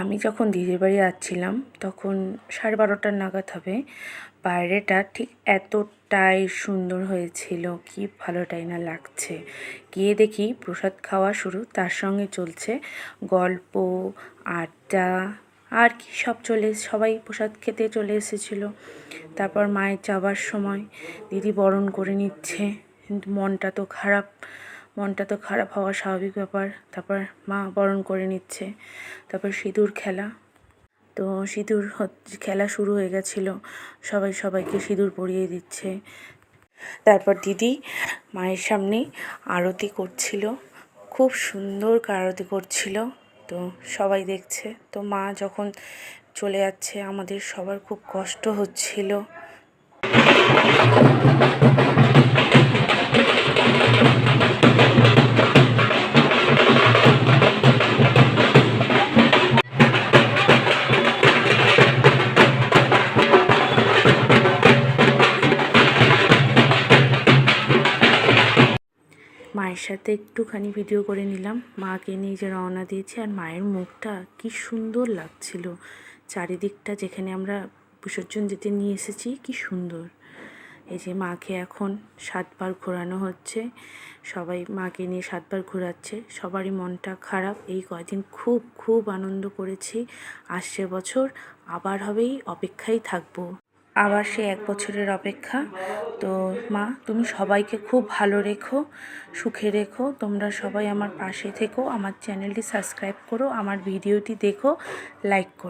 আমি যখন দিদির বাড়ি যাচ্ছিলাম তখন 12:30 নাগাদ হবে। বাইরেটা ঠিক এতটাই সুন্দর হয়েছিল, কি ভালোটাই না লাগছে। গিয়ে দেখি প্রসাদ খাওয়া শুরু, তার সঙ্গে চলছে গল্প, আড্ডা, আর কি সব সবাই প্রসাদ খেতে চলে এসেছিলো। তারপর মায়ের যাবার সময় দিদি বরণ করে নিচ্ছে, কিন্তু মনটা তো খারাপ হওয়া স্বাভাবিক ব্যাপার। তারপর মা বরণ করে নিচ্ছে। তারপর সিঁদুর খেলা, তো সিঁদুর খেলা শুরু হয়ে গেছিলো। সবাই সবাইকে সিঁদুর পরিয়ে দিচ্ছে। তারপর দিদি মায়ের সামনে আরতি করছিল, খুব সুন্দর আরতি করছিল। তো সবাই দেখছে। তো মা যখন চলে যাচ্ছে আমাদের সবার খুব কষ্ট হচ্ছিল। মায়ের সাথে একটুখানি ভিডিও করে নিলাম। মাকে নিয়ে যে রওনা দিয়েছি, আর মায়ের মুখটা কি সুন্দর লাগছিল। চারিদিকটা যেখানে আমরা বিসর্জন যেতে নিয়ে এসেছি কি সুন্দর। এই যে মাকে এখন 7 বার ঘোরানো হচ্ছে, সবাই মাকে নিয়ে 7 বার ঘোরাচ্ছে। সবারই মনটা খারাপ। এই কয়দিন খুব আনন্দ করেছি। আসছে বছর আবার হবেই, অপেক্ষায় থাকবো। আবার সে 1 বছরের অপেক্ষা। তো মা, তুমি সবাইকে খুব ভালো রেখো, সুখে রেখো। তোমরা সবাই আমার পাশে থেকো, আমার চ্যানেলটি সাবস্ক্রাইব করো, আমার ভিডিওটি দেখো, লাইক করো।